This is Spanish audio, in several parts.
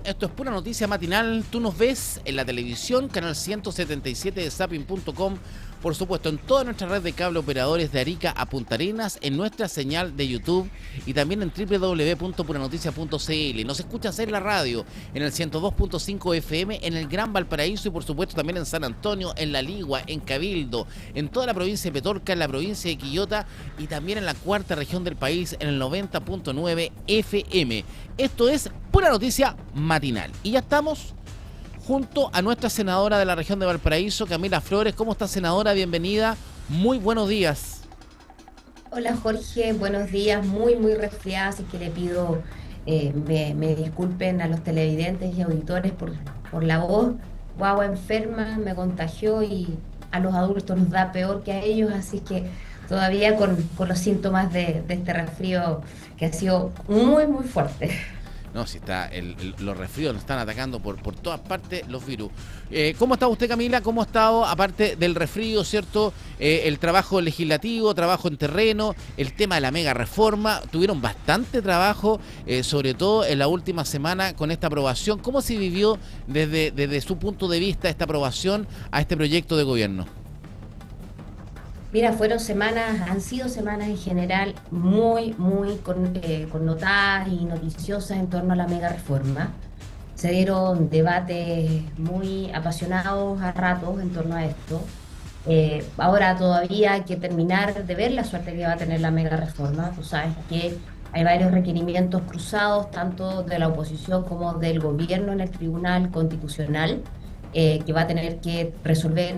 Esto es Pura Noticia Matinal. Tú nos ves en la televisión, canal 177 de Zapping.com, por supuesto en toda nuestra red de cable operadores de Arica a Punta Arenas, en nuestra señal de YouTube y también en www.puranoticia.cl. Nos escuchas en la radio, en el 102.5 FM, en el Gran Valparaíso y por supuesto también en San Antonio, en La Ligua, en Cabildo, en toda la provincia de Petorca, en la provincia de Quillota y también en la cuarta región del país, en el 90.9 FM. Esto es Pura Noticia Matinal. Y ya estamos junto a nuestra senadora de la región de Valparaíso, Camila Flores. ¿Cómo está, senadora? Bienvenida. Muy buenos días. Hola Jorge, buenos días. Muy resfriada, así que le pido me disculpen a los televidentes y auditores por la voz. Guagua enferma, me contagió y a los adultos nos da peor que a ellos, así que todavía con los síntomas de este resfrío que ha sido muy fuerte. No, si está los resfríos nos están atacando por todas partes los virus. ¿Cómo está usted, Camila? ¿Cómo ha estado, aparte del resfrío, cierto? El trabajo legislativo, trabajo en terreno, el tema de la mega reforma. Tuvieron bastante trabajo, sobre todo en la última semana con esta aprobación. ¿Cómo se vivió desde su punto de vista esta aprobación a este proyecto de gobierno? Mira, han sido semanas en general muy connotadas y noticiosas en torno a la mega reforma. Se dieron debates muy apasionados a ratos en torno a esto. Ahora todavía hay que terminar de ver la suerte que va a tener la mega reforma. Tú sabes que hay varios requerimientos cruzados, tanto de la oposición como del gobierno en el Tribunal Constitucional, que va a tener que resolver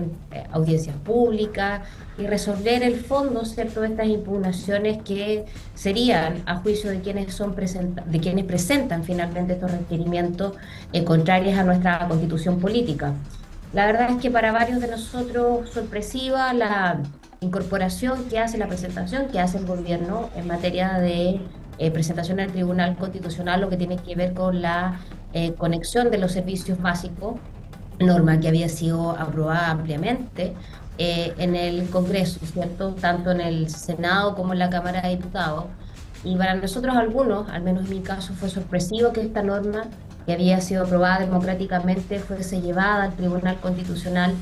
audiencias públicas y resolver el fondo, ¿cierto?, de estas impugnaciones que serían, a juicio de quienes presentan finalmente estos requerimientos contrarios a nuestra Constitución política. La verdad es que para varios de nosotros sorpresiva la incorporación que hace, la presentación que hace el gobierno en materia de presentación al Tribunal Constitucional, lo que tiene que ver con la conexión de los servicios básicos, norma que había sido aprobada ampliamente en el Congreso, ¿cierto?, tanto en el Senado como en la Cámara de Diputados. Y para nosotros algunos, al menos en mi caso, fue sorpresivo que esta norma, que había sido aprobada democráticamente, fuese llevada al Tribunal Constitucional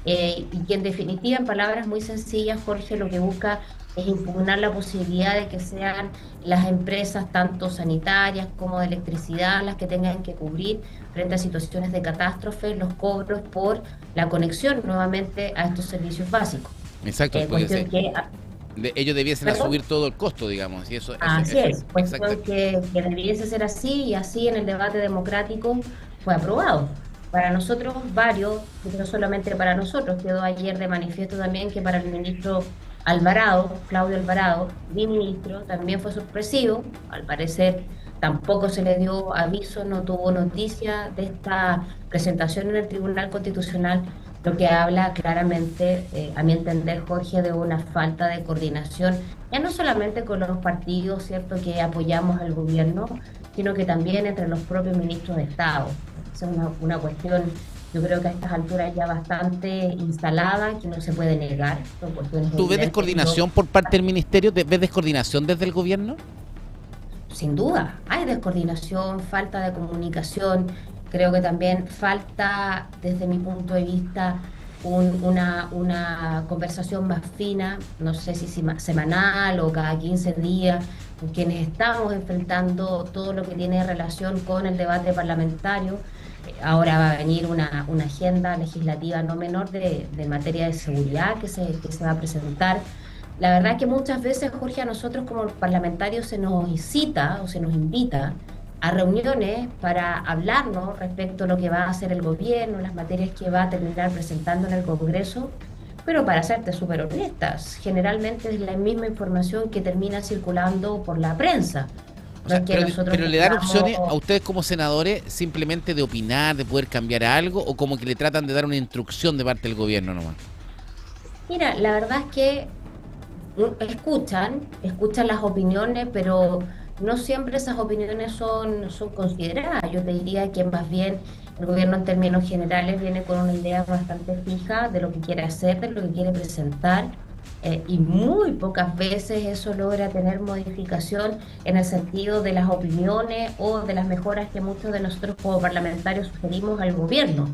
y que en definitiva, en palabras muy sencillas, Jorge, lo que busca es impugnar la posibilidad de que sean las empresas, tanto sanitarias como de electricidad, las que tengan que cubrir frente a situaciones de catástrofe los cobros por la conexión nuevamente a estos servicios básicos. Exacto, ellos debiesen asumir todo el costo, digamos. Y así es, cuestión que debiese ser así, y así en el debate democrático fue aprobado. Para nosotros varios, no solamente para nosotros, quedó ayer de manifiesto también que para el ministro Alvarado, Claudio Alvarado, mi ministro, también fue sorpresivo. Al parecer tampoco se le dio aviso, no tuvo noticia de esta presentación en el Tribunal Constitucional, lo que habla claramente, a mi entender, Jorge, de una falta de coordinación, ya no solamente con los partidos, ¿cierto?, que apoyamos al gobierno, sino que también entre los propios ministros de Estado. Es una cuestión, yo creo que a estas alturas ya bastante instalada, que no se puede negar. ¿Tú ves descoordinación por parte del ministerio? ¿Ves descoordinación desde el gobierno? Sin duda, hay descoordinación, falta de comunicación. Creo que también falta, desde mi punto de vista, una conversación más fina, no sé si semanal o cada 15 días, con quienes estamos enfrentando todo lo que tiene relación con el debate parlamentario. Ahora va a venir una agenda legislativa no menor de materia de seguridad que se va a presentar. La verdad es que muchas veces, Jorge, a nosotros como parlamentarios se nos cita o se nos invita a reuniones para hablarnos respecto a lo que va a hacer el gobierno, las materias que va a terminar presentando en el Congreso, pero para serte súper honestas, generalmente es la misma información que termina circulando por la prensa. O sea, pero le dan opciones a ustedes como senadores simplemente de opinar, de poder cambiar algo, o como que le tratan de dar una instrucción de parte del gobierno nomás. Mira, la verdad es que escuchan las opiniones, pero no siempre esas opiniones son consideradas. Yo te diría que más bien el gobierno en términos generales viene con una idea bastante fija de lo que quiere hacer, de lo que quiere presentar. y muy pocas veces eso logra tener modificación en el sentido de las opiniones o de las mejoras que muchos de nosotros como parlamentarios sugerimos al gobierno.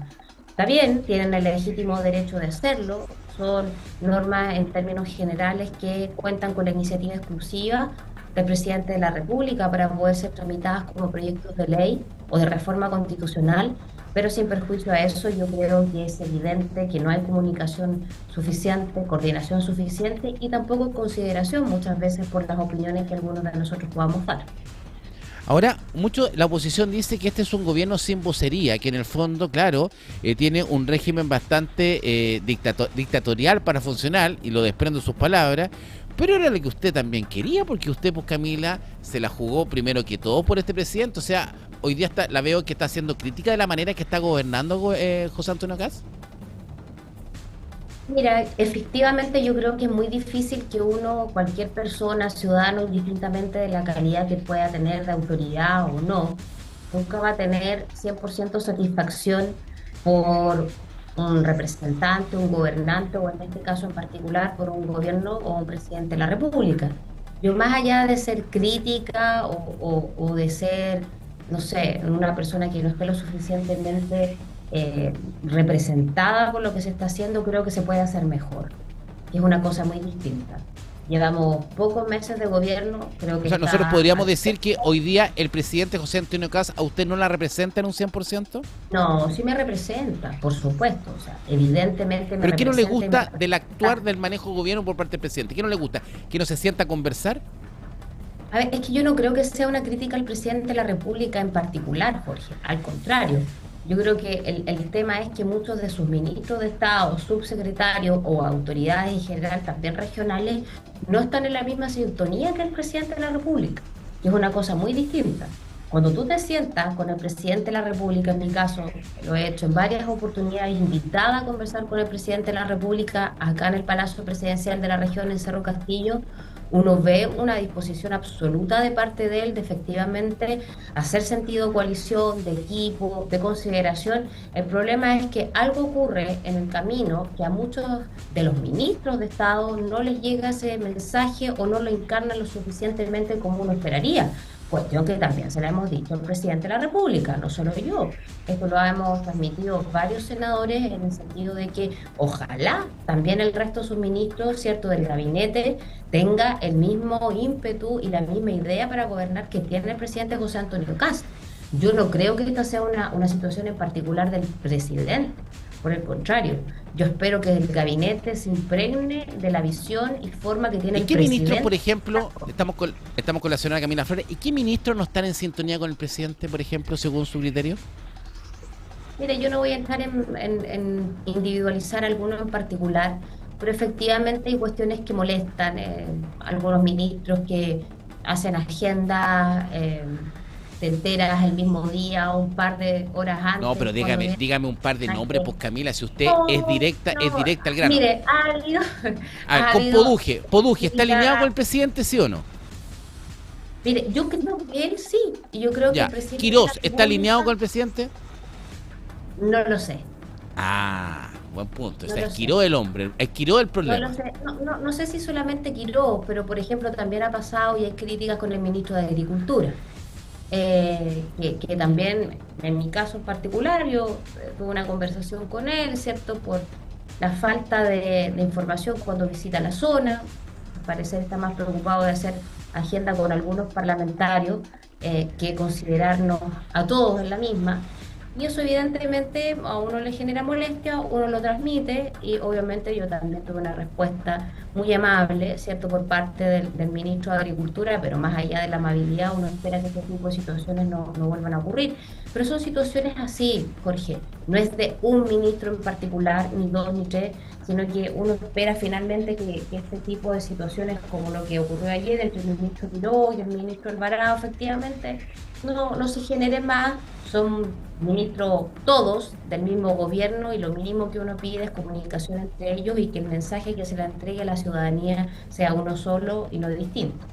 Está bien, tienen el legítimo derecho de hacerlo, son normas en términos generales que cuentan con la iniciativa exclusiva del presidente de la República para poder ser tramitadas como proyectos de ley o de reforma constitucional, pero sin perjuicio a eso, yo creo que es evidente que no hay comunicación suficiente, coordinación suficiente y tampoco consideración muchas veces por las opiniones que algunos de nosotros podamos dar. Ahora, la oposición dice que este es un gobierno sin vocería, que en el fondo, claro, tiene un régimen bastante dictatorial para funcionar, y lo desprendo de sus palabras, pero era lo que usted también quería, porque usted, pues Camila, se la jugó primero que todo por este presidente. O sea, hoy día la veo que está haciendo crítica de la manera que está gobernando José Antonio Kast. Mira, efectivamente yo creo que es muy difícil que uno, cualquier persona, ciudadano, indistintamente de la calidad que pueda tener de autoridad o no, nunca va a tener 100% satisfacción por un representante, un gobernante o en este caso en particular por un gobierno o un presidente de la República. Yo más allá de ser crítica o de ser, no sé, una persona que no esté lo suficientemente representada por lo que se está haciendo, creo que se puede hacer mejor. Y es una cosa muy distinta. Llevamos pocos meses de gobierno, creo que O sea, nosotros podríamos decir que hoy día el presidente José Antonio Kast a usted no la representa en un 100%. No, sí me representa, por supuesto, o sea, evidentemente me ¿Pero qué no le representa y gusta me del representa. actuar del manejo de gobierno por parte del presidente? ¿Qué no le gusta? ¿Que no se sienta a conversar? A ver, es que yo no creo que sea una crítica al presidente de la República en particular, Jorge. Al contrario, yo creo que el tema es que muchos de sus ministros de Estado, subsecretarios o autoridades en general, también regionales, no están en la misma sintonía que el presidente de la República, que es una cosa muy distinta. Cuando tú te sientas con el presidente de la República, en mi caso, lo he hecho en varias oportunidades, invitada a conversar con el presidente de la República acá en el Palacio Presidencial de la región en Cerro Castillo, uno ve una disposición absoluta de parte de él de efectivamente hacer sentido coalición, de equipo, de consideración. El problema es que algo ocurre en el camino que a muchos de los ministros de Estado no les llega ese mensaje o no lo encarnan lo suficientemente como uno esperaría. Cuestión que también se la hemos dicho al presidente de la República, no solo yo. Esto lo hemos transmitido varios senadores en el sentido de que ojalá también el resto de sus ministros, cierto, del gabinete, tenga el mismo ímpetu y la misma idea para gobernar que tiene el presidente José Antonio Kast. Yo no creo que esta sea una situación en particular del presidente. Por el contrario, yo espero que el gabinete se impregne de la visión y forma que tiene ¿Y el qué presidente. ministros, por ejemplo, estamos con la señora Camila Flores, y qué ministros no están en sintonía con el presidente, por ejemplo, según su criterio? Mire, yo no voy a entrar en individualizar alguno en particular, pero efectivamente hay cuestiones que molestan. Algunos ministros que hacen agendas, te enteras el mismo día o un par de horas antes. No, pero cuando dígame un par de nombres, pues Camila, si usted es no, directa, es no, directa al grano. mire, ha habido, A ver, ha con habido Poduje, ¿está alineado críticas. con el presidente, sí o no? Mire, yo creo que él sí, y yo creo que el Ya. presidente de la Quirós, ¿está alineado con República, el presidente? no lo sé. Ah, buen punto. O No sea, lo es sé. Quirós el hombre, es Quirós el No lo problema. sé, no sé si solamente Quirós, pero por ejemplo también ha pasado y hay críticas con el ministro de Agricultura, que también en mi caso en particular yo tuve una conversación con él, ¿cierto? Por la falta de información cuando visita la zona, al parecer está más preocupado de hacer agenda con algunos parlamentarios que considerarnos a todos en la misma. Y eso evidentemente a uno le genera molestia, uno lo transmite y obviamente yo también tuve una respuesta muy amable, ¿cierto?, por parte del ministro de Agricultura, pero más allá de la amabilidad uno espera que este tipo de situaciones no vuelvan a ocurrir. Pero son situaciones así, Jorge, no es de un ministro en particular, ni dos ni tres, sino que uno espera finalmente que este tipo de situaciones como lo que ocurrió ayer entre el ministro Quiró y el ministro Alvarado efectivamente no se genere más. Son ministros todos del mismo gobierno y lo mínimo que uno pide es comunicación entre ellos y que el mensaje que se le entregue a la ciudadanía sea uno solo y no distinto.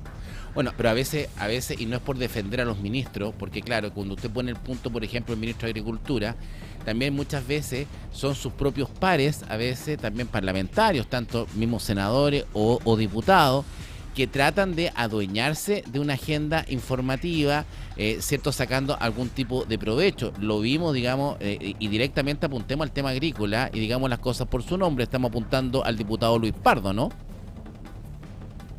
Bueno, pero a veces, y no es por defender a los ministros, porque claro, cuando usted pone el punto, por ejemplo, el ministro de Agricultura, también muchas veces son sus propios pares, a veces también parlamentarios, tanto mismos senadores o diputados, que tratan de adueñarse de una agenda informativa, ¿cierto? Sacando algún tipo de provecho. Lo vimos, digamos, y directamente apuntemos al tema agrícola y digamos las cosas por su nombre. Estamos apuntando al diputado Luis Pardo, ¿no?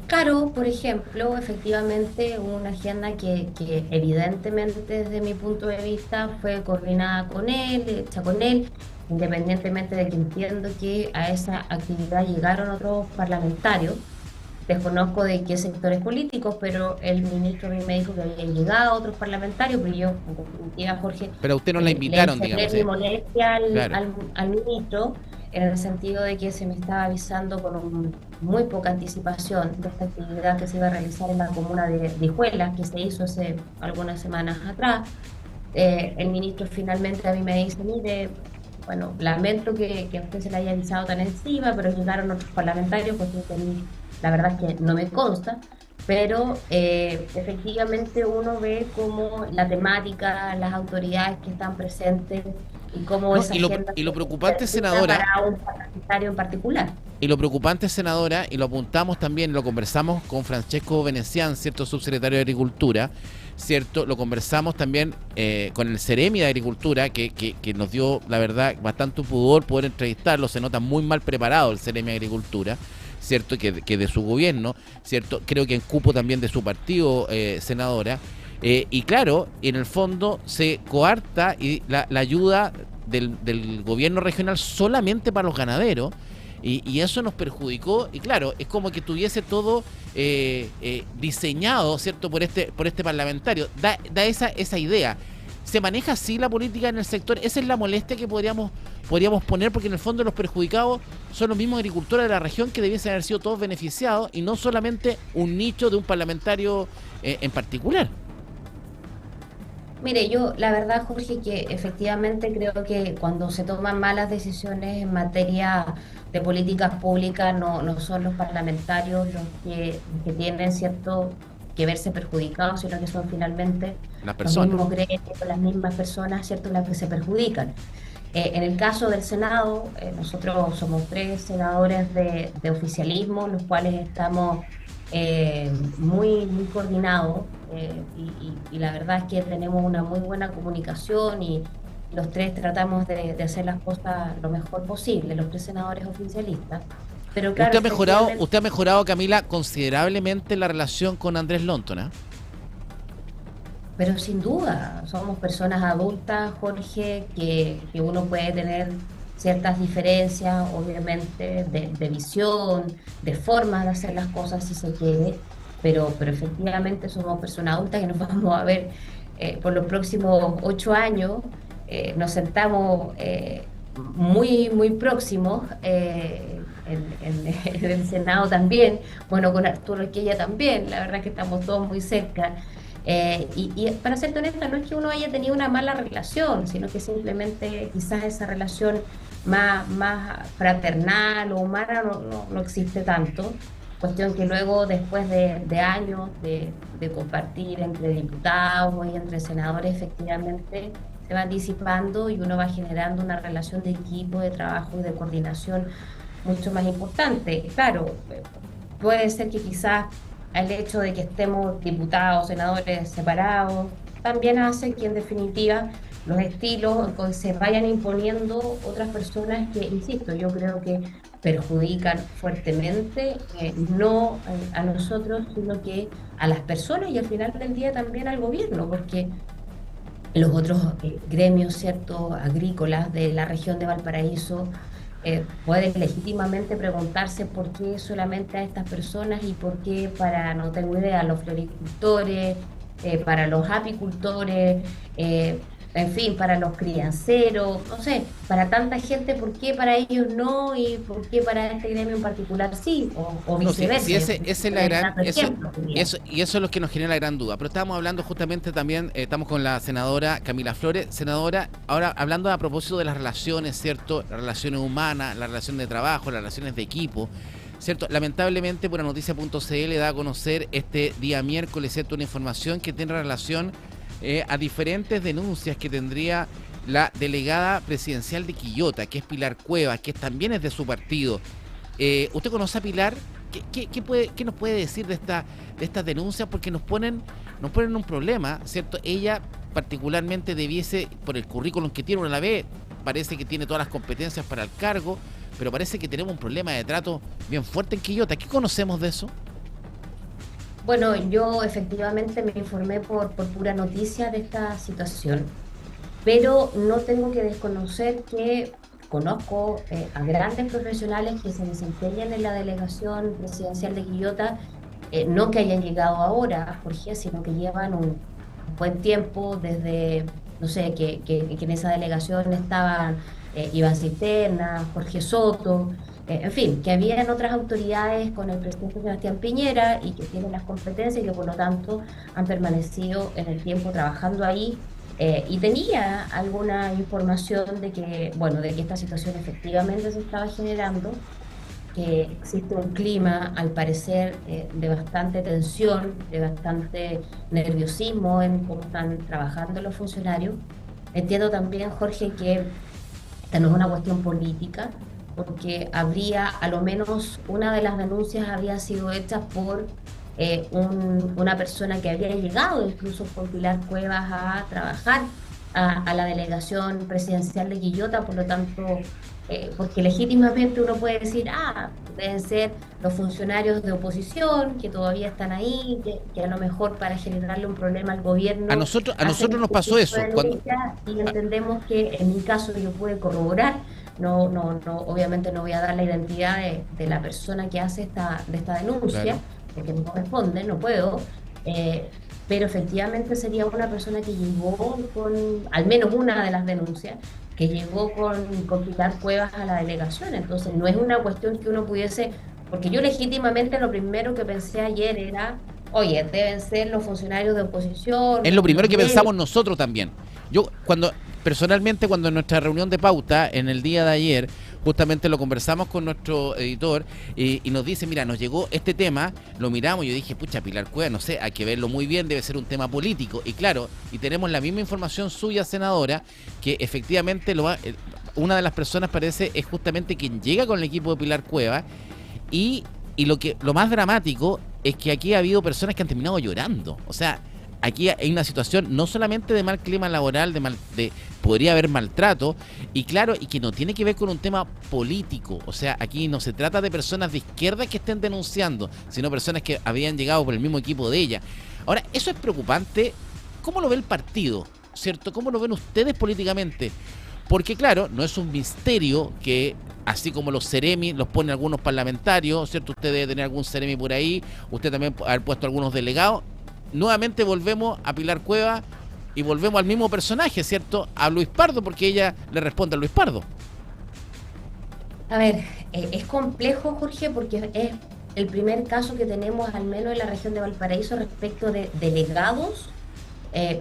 Claro, por ejemplo, efectivamente una agenda que evidentemente desde mi punto de vista fue coordinada con él, hecha con él, independientemente de que entiendo que a esa actividad llegaron otros parlamentarios. Desconozco de qué sectores políticos, pero el ministro a mí me dijo que habían llegado otros parlamentarios, pero yo, en definitiva, Jorge, Pero a usted no la le invitaron, externé digamos, mi molestia claro. al ministro, en el sentido de que se me estaba avisando con muy poca anticipación de esta actividad que se iba a realizar en la comuna de Dijuela, que se hizo hace algunas semanas atrás. El ministro finalmente a mí me dice, mire, bueno, lamento que a usted se le haya avisado tan encima, pero llegaron otros parlamentarios, pues la verdad es que no me consta, pero efectivamente uno ve cómo la temática, las autoridades que están presentes y cómo No, esa agenda y lo se preocupante, presenta senadora, para un parlamentario en particular. y lo preocupante, senadora, y lo apuntamos también, lo conversamos con Francesco Venecián, cierto subsecretario de Agricultura, cierto, lo conversamos también con el Ceremi de Agricultura, que nos dio, la verdad, bastante pudor poder entrevistarlo, se nota muy mal preparado el Ceremi de Agricultura, cierto, que de su gobierno, cierto, creo que en cupo también de su partido, senadora, y claro, en el fondo se coarta y la ayuda del gobierno regional solamente para los ganaderos, y eso nos perjudicó, y claro, es como que tuviese todo diseñado, ¿cierto?, por este parlamentario. Da esa idea. ¿Se maneja así la política en el sector? Esa es la molestia que podríamos poner, porque en el fondo los perjudicados son los mismos agricultores de la región, que debiesen haber sido todos beneficiados y no solamente un nicho de un parlamentario en particular. Mire, yo la verdad, Jorge, que efectivamente creo que cuando se toman malas decisiones en materia de políticas públicas, no son los parlamentarios que tienen cierto que verse perjudicados, sino que son finalmente Las los personas. mismos gremios, las mismas personas, ¿cierto?, las que se perjudican. En el caso del Senado, nosotros somos tres senadores de oficialismo, los cuales estamos muy coordinados, y la verdad es que tenemos una muy buena comunicación y los tres tratamos de hacer las cosas lo mejor posible, los tres senadores oficialistas. Pero claro, efectivamente, Usted ha mejorado, Camila, considerablemente la relación con Andrés Lontona. pero sin duda, somos personas adultas, Jorge, que uno puede tener ciertas diferencias, obviamente, de visión, de forma de hacer las cosas si se quiere, pero efectivamente somos personas adultas que nos vamos a ver por los próximos 8 años. Nos sentamos muy próximos, en el Senado también, bueno, con Arturo Esquella también, la verdad es que estamos todos muy cerca. Y para ser honesta, no es que uno haya tenido una mala relación, sino que simplemente quizás esa relación más fraternal o humana no existe tanto. Cuestión que luego, después de años de compartir entre diputados y entre senadores, efectivamente se van disipando y uno va generando una relación de equipo, de trabajo y de coordinación mucho más importante. Claro, puede ser que quizás el hecho de que estemos diputados, senadores separados, también hace que en definitiva los estilos pues, se vayan imponiendo otras personas que, insisto, yo creo que perjudican fuertemente, no a nosotros, sino que a las personas y al final del día también al gobierno, porque los otros gremios, ¿cierto?, agrícolas de la región de Valparaíso pueden legítimamente preguntarse por qué solamente a estas personas y por qué para, no tengo idea, los floricultores, para los apicultores, en fin, para los crianceros, no sé, para tanta gente, ¿por qué para ellos no y por qué para este gremio en particular sí? O No, sí, viceversa. sí, ese es la gran, Ejemplo, diría. y eso es lo que nos genera la gran duda. Pero estábamos hablando justamente también, estamos con la senadora Camila Flores. Senadora, ahora hablando a propósito de las relaciones, ¿cierto? Las relaciones humanas, la relación de trabajo, las relaciones de equipo. ¿cierto? Lamentablemente, Puranoticia.cl da a conocer este día miércoles, ¿cierto?, una información que tiene relación a diferentes denuncias que tendría la delegada presidencial de Quillota, que es Pilar Cuevas, que también es de su partido. ¿Usted conoce a Pilar? ¿Qué nos puede decir de estas denuncias? Porque nos ponen un problema, ¿cierto? Ella particularmente debiese, por el currículum que tiene, una la ve, parece que tiene todas las competencias para el cargo, pero parece que tenemos un problema de trato bien fuerte en Quillota. ¿Qué conocemos de eso? Bueno, yo efectivamente me informé por pura noticia de esta situación, pero no tengo que desconocer que conozco a grandes profesionales que se desempeñan en la delegación presidencial de Quillota, no que hayan llegado ahora, Jorge, sino que llevan un buen tiempo desde, no sé, que en esa delegación estaban Iván Cisterna, Jorge Soto, en fin, que habían otras autoridades con el presidente Sebastián Piñera y que tienen las competencias y que por lo tanto han permanecido en el tiempo trabajando ahí. Y tenía alguna información de que, bueno, de que esta situación efectivamente se estaba generando, que existe un clima, al parecer, de bastante tensión, de bastante nerviosismo en cómo están trabajando los funcionarios. Entiendo también, Jorge, que esta no es una cuestión política, porque habría, a lo menos una de las denuncias había sido hecha por una persona que había llegado incluso con Pilar Cuevas a trabajar a la delegación presidencial de Quillota, por lo tanto, porque legítimamente uno puede decir, deben ser los funcionarios de oposición que todavía están ahí, que a lo mejor para generarle un problema al gobierno. A nosotros nos pasó eso. Y entendemos que en mi caso yo pude corroborar. No, obviamente no voy a dar la identidad de la persona que hace esta denuncia, claro, porque no corresponde, no puedo, pero efectivamente sería una persona que llegó con, al menos una de las denuncias, que llegó con Pilar Cuevas a la delegación. Entonces no es una cuestión que uno pudiese, porque yo legítimamente lo primero que pensé ayer era, oye, deben ser los funcionarios de oposición. Es lo primero que pensamos nosotros también. Yo personalmente cuando en nuestra reunión de pauta en el día de ayer justamente lo conversamos con nuestro editor y nos dice, mira, nos llegó este tema, lo miramos y yo dije, pucha, Pilar Cuevas, no sé, hay que verlo muy bien, debe ser un tema político. Y claro, y tenemos la misma información suya, senadora, que efectivamente una de las personas parece es justamente quien llega con el equipo de Pilar Cuevas y lo más dramático es que aquí ha habido personas que han terminado llorando. O sea, aquí hay una situación no solamente de mal clima laboral, podría haber maltrato, y claro, y que no tiene que ver con un tema político. O sea, aquí no se trata de personas de izquierda que estén denunciando, sino personas que habían llegado por el mismo equipo de ella. Ahora, eso es preocupante. ¿Cómo lo ve el partido? ¿Cierto? ¿Cómo lo ven ustedes políticamente? Porque claro, no es un misterio que así como los Ceremi los ponen algunos parlamentarios, ¿cierto? Usted debe tener algún Ceremi por ahí, usted también haber puesto algunos delegados. Nuevamente volvemos a Pilar Cuevas y volvemos al mismo personaje, ¿cierto? A Luis Pardo, porque ella le responde a Luis Pardo. A ver, es complejo, Jorge, porque es el primer caso que tenemos, al menos en la región de Valparaíso, respecto de delegados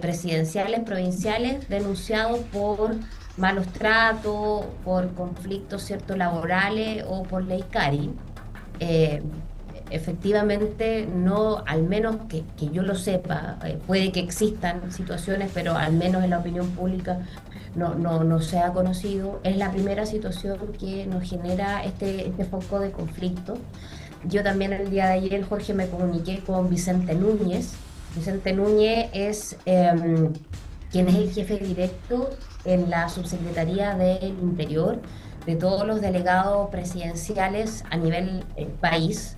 presidenciales, provinciales, denunciados por malos tratos, por conflictos, ¿cierto?, laborales o por ley Cari. Efectivamente, no, al menos que yo lo sepa, puede que existan situaciones, pero al menos en la opinión pública no se ha conocido. Es la primera situación que nos genera este foco de conflicto. Yo también el día de ayer, Jorge, me comuniqué con Vicente Núñez. Vicente Núñez es quien es el jefe directo en la Subsecretaría del Interior de todos los delegados presidenciales a nivel país.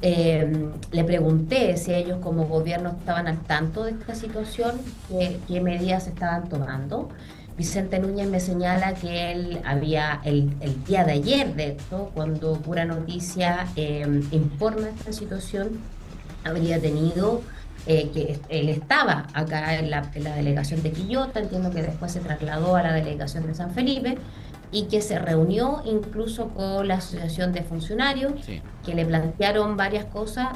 Le pregunté si ellos como gobierno estaban al tanto de esta situación, qué medidas estaban tomando. Vicente Núñez me señala que él había, el día de ayer, de esto, cuando Pura Noticia informa esta situación, habría tenido, que él estaba acá en la delegación de Quillota, entiendo que después se trasladó a la delegación de San Felipe, y que se reunió incluso con la Asociación de Funcionarios, sí, que le plantearon varias cosas,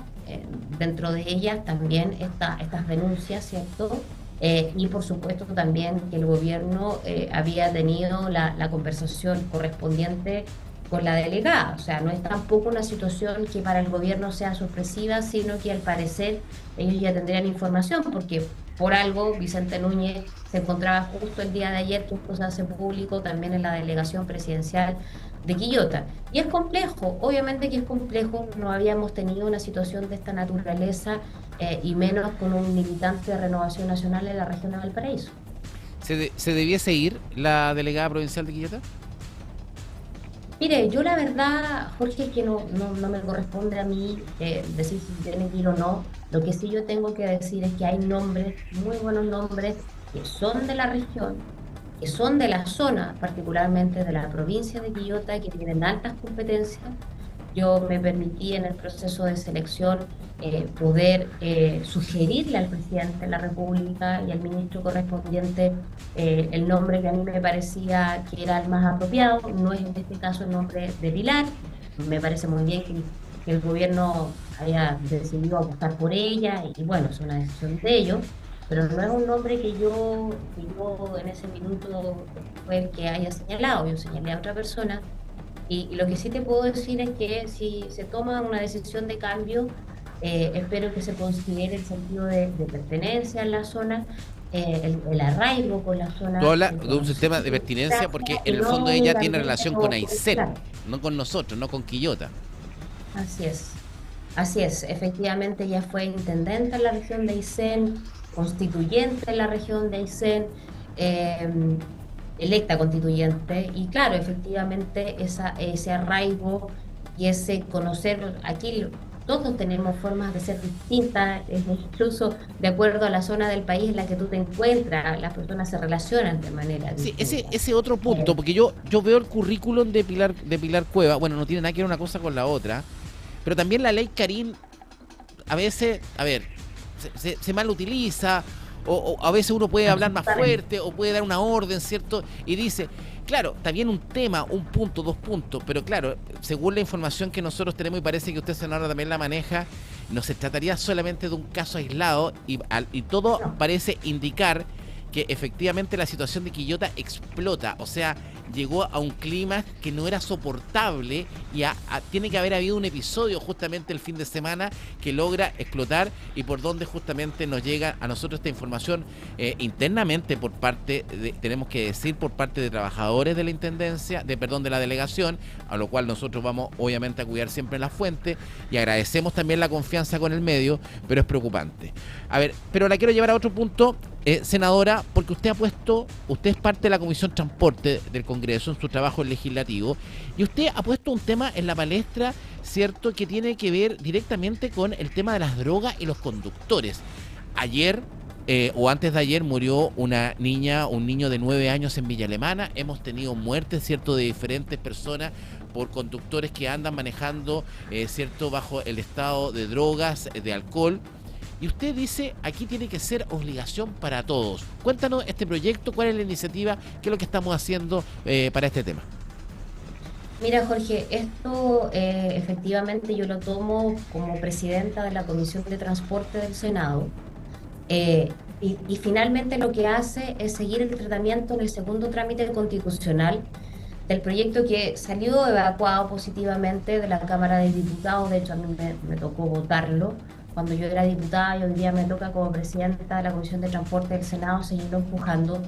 dentro de ellas también estas denuncias, ¿cierto? Y por supuesto también que el gobierno había tenido la conversación correspondiente con la delegada. O sea, no es tampoco una situación que para el gobierno sea sorpresiva, sino que al parecer ellos ya tendrían información, porque por algo Vicente Núñez se encontraba justo el día de ayer, que esto se hace público también en la delegación presidencial de Quillota. Y es complejo, obviamente que es complejo, no habíamos tenido una situación de esta naturaleza y menos con un militante de Renovación Nacional en la región de Valparaíso. ¿Se debiese ir la delegada provincial de Quillota? Mire, yo la verdad, Jorge, es que no me corresponde a mí decir si tiene que ir o no. Lo que sí yo tengo que decir es que hay nombres, muy buenos nombres, que son de la región, que son de la zona, particularmente de la provincia de Quillota, que tienen altas competencias. Yo me permití en el proceso de selección poder sugerirle al presidente de la República y al ministro correspondiente el nombre que a mí me parecía que era el más apropiado. No es en este caso el nombre de Pilar. Me parece muy bien que el gobierno haya decidido apostar por ella y bueno, es una decisión de ellos, pero no es un nombre que yo en ese minuto fue el que haya señalado. Yo señalé a otra persona y lo que sí te puedo decir es que si se toma una decisión de cambio, espero que se considere el sentido de pertenencia en la zona, el arraigo con la zona. Tú hablas de un sistema de pertinencia porque en el fondo ella tiene relación con Aysén, Claro, no con nosotros, no con Quillota. así es. Así es, efectivamente ella fue intendente en la región de Aysén, constituyente en la región de Aysén, eh, electa constituyente, y claro, efectivamente ese arraigo y ese conocer, aquí todos tenemos formas de ser distintas, incluso de acuerdo a la zona del país en la que tú te encuentras, las personas se relacionan de manera Sí, distinta. ese otro punto, porque yo veo el currículum de Pilar Cueva, bueno, no tiene nada que ver una cosa con la otra, pero también la ley Karin a veces, a ver, se mal utiliza, o a veces uno puede hablar más Absolutamente. fuerte, o puede dar una orden, ¿cierto? Y dice, claro, está bien un tema, un punto, dos puntos, pero claro, según la información que nosotros tenemos, y parece que usted, senadora, también la maneja, no se trataría solamente de un caso aislado, y todo No. parece indicar que efectivamente la situación de Quillota explota, o sea, llegó a un clima que no era soportable y tiene que haber habido un episodio justamente el fin de semana que logra explotar y por donde justamente nos llega a nosotros esta información internamente por parte de, tenemos que decir, por parte de trabajadores de la intendencia, de la delegación, a lo cual nosotros vamos obviamente a cuidar siempre la fuente y agradecemos también la confianza con el medio, pero es preocupante. A ver, pero la quiero llevar a otro punto, senadora, porque usted es parte de la Comisión Transporte del Congreso en su trabajo legislativo, y usted ha puesto un tema en la palestra, ¿cierto?, que tiene que ver directamente con el tema de las drogas y los conductores. Ayer, o antes de ayer, murió una niña, un niño de 9 años en Villa Alemana. Hemos tenido muertes, ¿cierto?, de diferentes personas por conductores que andan manejando, ¿cierto?, bajo el estado de drogas, de alcohol. Y usted dice, aquí tiene que ser obligación para todos. Cuéntanos este proyecto, cuál es la iniciativa, qué es lo que estamos haciendo para este tema. Mira, Jorge, esto efectivamente yo lo tomo como presidenta de la Comisión de Transporte del Senado. Y finalmente lo que hace es seguir el tratamiento en el segundo trámite constitucional del proyecto que salió evacuado positivamente de la Cámara de Diputados. De hecho, a mí me tocó votarlo cuando yo era diputada, y hoy día me toca como presidenta de la Comisión de Transporte del Senado seguirlo empujando,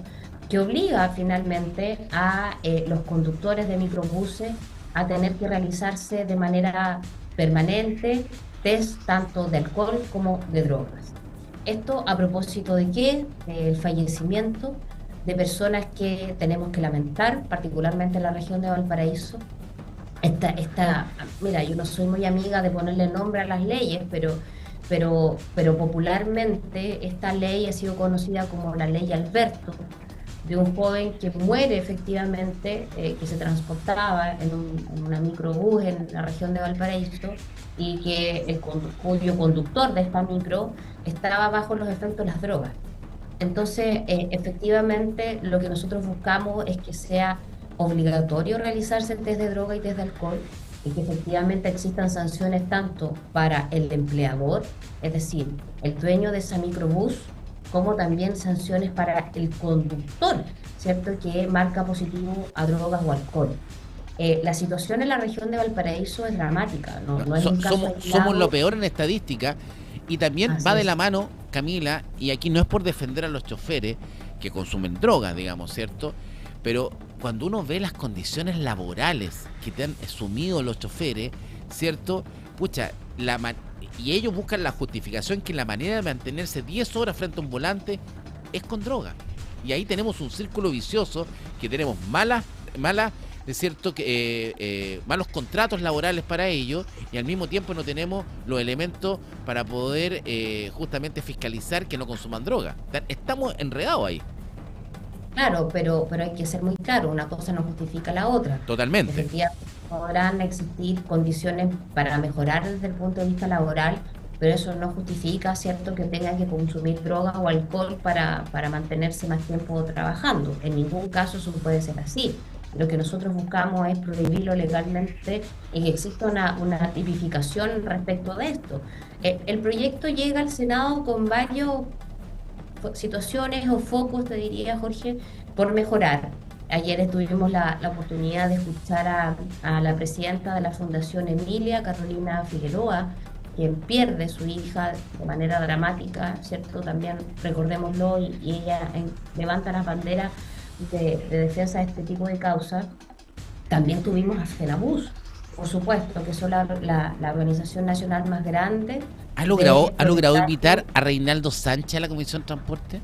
que obliga finalmente a los conductores de microbuses a tener que realizarse de manera permanente test tanto de alcohol como de drogas. Esto a propósito de qué, del fallecimiento de personas que tenemos que lamentar, particularmente en la región de Valparaíso. Mira, yo no soy muy amiga de ponerle nombre a las leyes, pero popularmente esta ley ha sido conocida como la ley Alberto, de un joven que muere efectivamente, que se transportaba en una microbús en la región de Valparaíso y que cuyo conductor de esta micro estaba bajo los efectos de las drogas. Entonces, efectivamente, lo que nosotros buscamos es que sea obligatorio realizarse el test de droga y test de alcohol, y que efectivamente existan sanciones tanto para el empleador, es decir, el dueño de esa microbús, como también sanciones para el conductor, ¿cierto?, que marca positivo a drogas o alcohol. La situación en la región de Valparaíso es dramática, no es un caso Somos lo aislado. peor en estadística y también Así va de la es. mano, Camila, y aquí no es por defender a los choferes que consumen drogas, digamos, ¿cierto? Pero cuando uno ve las condiciones laborales que te han asumido los choferes, ¿cierto? Pucha, y ellos buscan la justificación que la manera de mantenerse 10 horas frente a un volante es con droga. Y ahí tenemos un círculo vicioso que tenemos malas es cierto que malos contratos laborales para ellos y al mismo tiempo no tenemos los elementos para poder justamente fiscalizar que no consuman droga. Estamos enredados ahí. Claro, pero hay que ser muy claro, una cosa no justifica la otra. Totalmente. Efectivamente, podrán existir condiciones para mejorar desde el punto de vista laboral, pero eso no justifica, ¿cierto?, que tengan que consumir drogas o alcohol para mantenerse más tiempo trabajando. En ningún caso eso puede ser así. Lo que nosotros buscamos es prohibirlo legalmente y que exista una tipificación respecto de esto. El proyecto llega al Senado con varios situaciones o focos, te diría, Jorge, por mejorar. Ayer tuvimos la oportunidad de escuchar a la presidenta de la Fundación Emilia, Carolina Figueroa, quien pierde su hija de manera dramática, ¿cierto? También recordémoslo, y ella levanta las banderas de defensa de este tipo de causas. También tuvimos a FENABUS, por supuesto, que son la organización nacional más grande de ¿Ha logrado invitar proletario. a Reinaldo Sánchez a la Comisión de Transporte?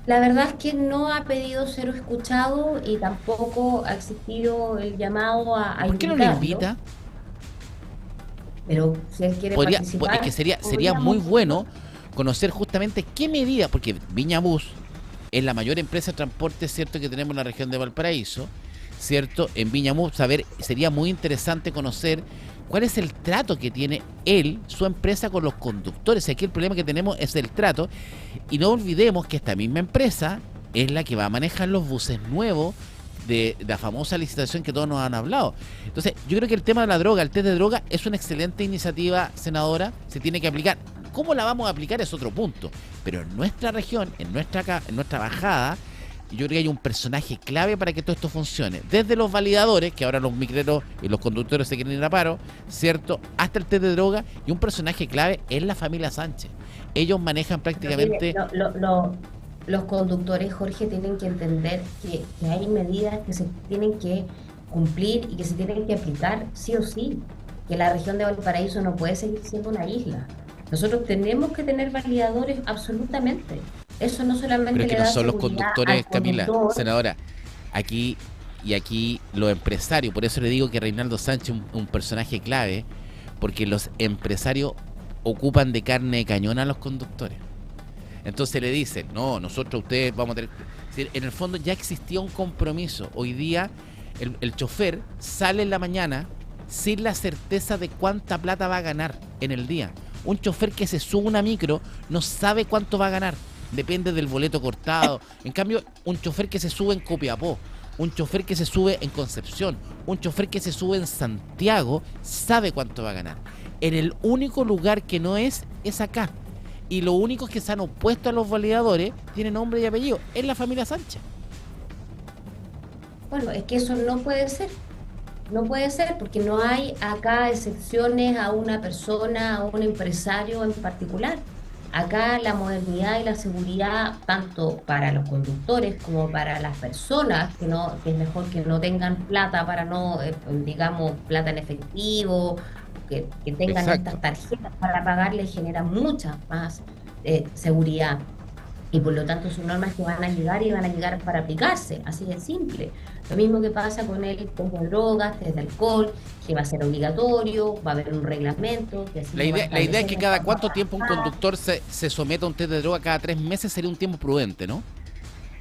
La verdad es que no ha pedido ser escuchado y tampoco ha existido el llamado ¿Y a por qué no lo invitarlo, invita? pero si él quiere Es que participar, sería muy podríamos, bueno conocer justamente qué medida, porque Viña Bus es la mayor empresa de transporte, ¿cierto?, que tenemos en la región de Valparaíso, ¿cierto? En Viña Bus, sería muy interesante conocer cuál es el trato que tiene él, su empresa, con los conductores. Aquí el problema que tenemos es el trato, y no olvidemos que esta misma empresa es la que va a manejar los buses nuevos de la famosa licitación que todos nos han hablado. Entonces, yo creo que el tema de la droga, el test de droga, es una excelente iniciativa, senadora, se tiene que aplicar. ¿Cómo la vamos a aplicar? Es otro punto. Pero en nuestra región, en nuestra bajada, yo creo que hay un personaje clave para que todo esto funcione. Desde los validadores, que ahora los micreros y los conductores se quieren ir a paro, ¿cierto? Hasta el test de droga, y un personaje clave es la familia Sánchez. Ellos manejan pero mire, prácticamente... los conductores, Jorge, tienen que entender que hay medidas que se tienen que cumplir y que se tienen que aplicar sí o sí, que la región de Valparaíso no puede seguir siendo una isla. Nosotros tenemos que tener validadores absolutamente. Eso no Pero solamente es que le no da son los seguridad conductores, al Camila, conductor. senadora. Aquí aquí los empresarios, por eso le digo que Reinaldo Sánchez es un personaje clave, porque los empresarios ocupan de carne de cañón a los conductores. Entonces le dicen, no, nosotros ustedes vamos a tener... En el fondo ya existía un compromiso. Hoy día el chofer sale en la mañana sin la certeza de cuánta plata va a ganar en el día. Un chofer que se sube una micro no sabe cuánto va a ganar. Depende del boleto cortado. En cambio, un chofer que se sube en Copiapó, un chofer que se sube en Concepción, un chofer que se sube en Santiago, sabe cuánto va a ganar. En el único lugar que no es acá. Y los únicos que se han opuesto a los validadores tienen nombre y apellido. Es la familia Sánchez. Bueno, es que eso no puede ser. No puede ser porque no hay acá excepciones a una persona, a un empresario en particular. Acá la modernidad y la seguridad, tanto para los conductores como para las personas, que es mejor que no tengan plata para no, digamos, plata en efectivo, que tengan Exacto. estas tarjetas para pagar, les genera mucha más seguridad. Y por lo tanto son normas que van a llegar y van a llegar para aplicarse, así de simple. Lo mismo que pasa con el test de drogas, test de alcohol, que va a ser obligatorio, va a haber un reglamento que así lo va a La idea es establecer que de cada forma cuánto tiempo un avanzada. conductor se someta a un test de droga, cada 3 meses sería un tiempo prudente, ¿no?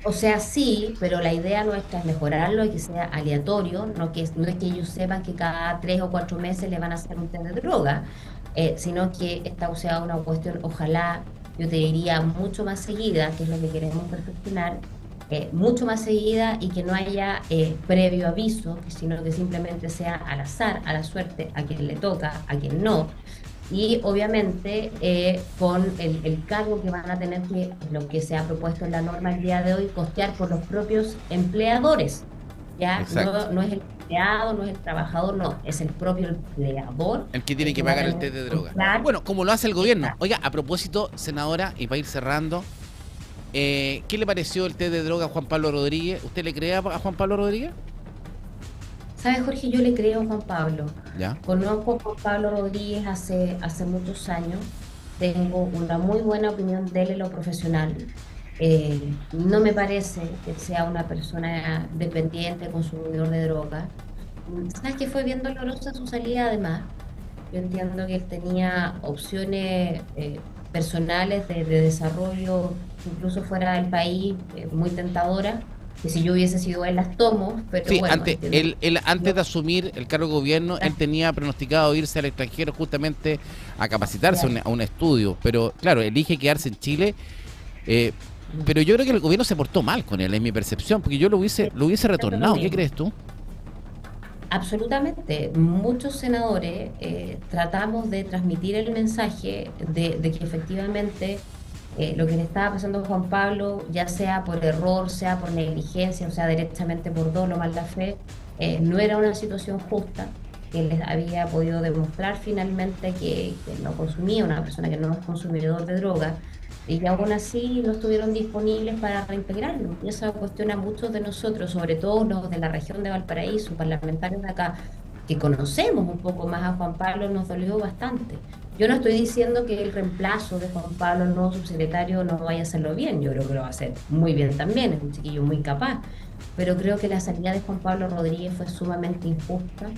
O sea, sí, pero la idea nuestra es mejorarlo y que sea aleatorio, no es que ellos sepan que cada 3 o 4 meses le van a hacer un test de droga, sino que esta sea una cuestión, ojalá, yo te diría, mucho más seguida, que es lo que queremos perfeccionar, mucho más seguida y que no haya previo aviso, sino que simplemente sea al azar, a la suerte, a quien le toca, a quien no. Y obviamente con el cargo que van a tener que, lo que se ha propuesto en la norma el día de hoy, costear por los propios empleadores. Ya Exacto. no es el empleado, no es el trabajador, no, es el propio empleador El que tiene el que que va a pagar el tener test de que droga. comprar. Bueno, como lo hace el gobierno. Exacto. Oiga, a propósito, senadora, y para ir cerrando, ¿qué le pareció el test de droga a Juan Pablo Rodríguez? ¿Usted le cree a Juan Pablo Rodríguez? ¿Sabes, Jorge? Yo le creo a Juan Pablo. Ya. Conozco a Juan Pablo Rodríguez hace muchos años. Tengo una muy buena opinión de él en lo profesional. No me parece que sea una persona dependiente, consumidor de droga. ¿Sabes qué fue bien dolorosa su salida además? Yo entiendo que él tenía opciones personales de desarrollo, incluso fuera del país, muy tentadoras, que si yo hubiese sido él las tomo, pero Sí, bueno, entiendo. él antes Yo- de asumir el cargo de gobierno, él tenía pronosticado irse al extranjero justamente a capacitarse Claro. a un estudio, pero claro, elige quedarse en Chile. eh, pero yo creo que el gobierno se portó mal con él, es mi percepción, porque yo lo hubiese Siento lo retornado. ¿Qué mismo. crees tú? Absolutamente. Muchos senadores tratamos de transmitir el mensaje de que efectivamente lo que le estaba pasando a Juan Pablo, ya sea por error, sea por negligencia, o sea, directamente por dolo o mala fe, no era una situación justa, que les había podido demostrar finalmente que no consumía, una persona que no es consumidor de droga, y que aún así no estuvieron disponibles para reintegrarlo. Y eso cuestiona a muchos de nosotros, sobre todo los de la región de Valparaíso, parlamentarios de acá, que conocemos un poco más a Juan Pablo, nos dolió bastante. Yo no estoy diciendo que el reemplazo de Juan Pablo, el nuevo subsecretario, no vaya a hacerlo bien. Yo creo que lo va a hacer muy bien también, es un chiquillo muy capaz. Pero creo que la salida de Juan Pablo Rodríguez fue sumamente injusta,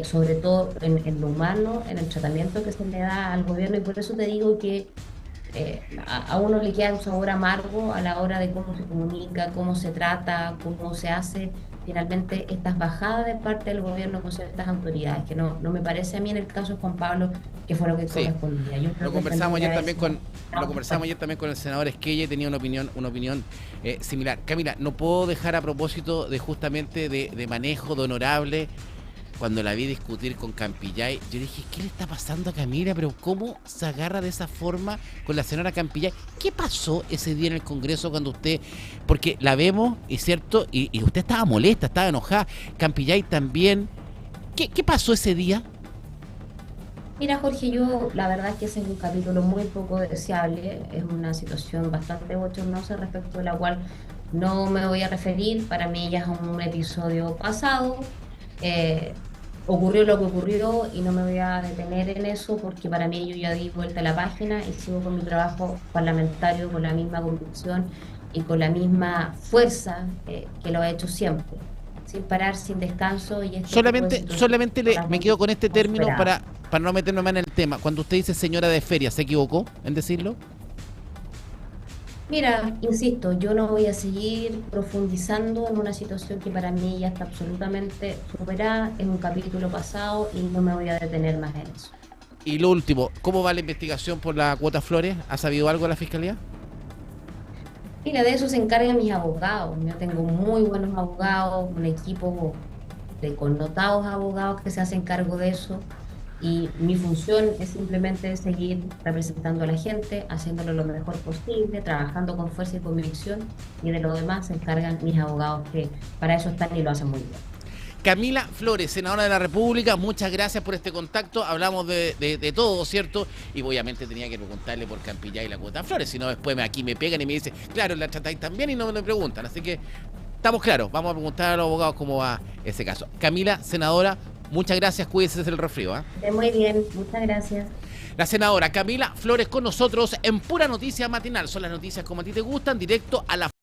sobre todo en lo humano, en el tratamiento que se le da al gobierno. Y por eso te digo que a uno le queda un sabor amargo a la hora de cómo se comunica, cómo se trata, cómo se hace finalmente estas bajadas de parte del gobierno con ciertas autoridades, que no me parece a mí en el caso de Juan Pablo que fue lo que Sí, correspondía. Yo creo lo que conversamos tendría ayer que haber también sido lo conversamos ayer también con el senador Esquella y tenía una opinión similar. Camila, no puedo dejar a propósito de justamente de manejo de honorable. Cuando la vi discutir con Campillay, yo dije, ¿qué le está pasando a Camila? Pero ¿cómo se agarra de esa forma con la señora Campillay? ¿Qué pasó ese día en el Congreso cuando usted, porque la vemos, es cierto, y usted estaba molesta, estaba enojada, Campillay también. ¿Qué pasó ese día? Mira, Jorge, yo la verdad es que ese es un capítulo muy poco deseable, es una situación bastante bochornosa respecto de la cual no me voy a referir, para mí ya es un episodio pasado, eh, ocurrió lo que ocurrió y no me voy a detener en eso porque para mí yo ya di vuelta a la página y sigo con mi trabajo parlamentario con la misma convicción y con la misma fuerza que lo he hecho siempre, sin parar, sin descanso y este tipo de situaciones Solamente no las me voy quedo con este a término superar. para no meterme más en el tema. Cuando usted dice señora de feria, ¿se equivocó en decirlo? Mira, insisto, yo no voy a seguir profundizando en una situación que para mí ya está absolutamente superada, es un capítulo pasado y no me voy a detener más en eso. Y lo último, ¿cómo va la investigación por la cuota Flores? ¿Ha sabido algo de la fiscalía? Mira, de eso se encargan mis abogados. Yo tengo muy buenos abogados, un equipo de connotados abogados que se hacen cargo de eso. Y mi función es simplemente seguir representando a la gente, haciéndolo lo mejor posible, trabajando con fuerza y convicción. Y de lo demás se encargan mis abogados que para eso están y lo hacen muy bien. Camila Flores, senadora de la República, muchas gracias por este contacto. Hablamos de todo, ¿cierto? Y obviamente tenía que preguntarle por Campillay y la cuota Flores, si no después aquí me pegan y me dicen, claro, la tratáis también y no me lo preguntan. Así que estamos claros, vamos a preguntar a los abogados cómo va ese caso. Camila, senadora, muchas gracias, cuídese del resfrío. Muy bien, muchas gracias. La senadora Camila Flores con nosotros en Pura Noticia Matinal. Son las noticias como a ti te gustan, directo a la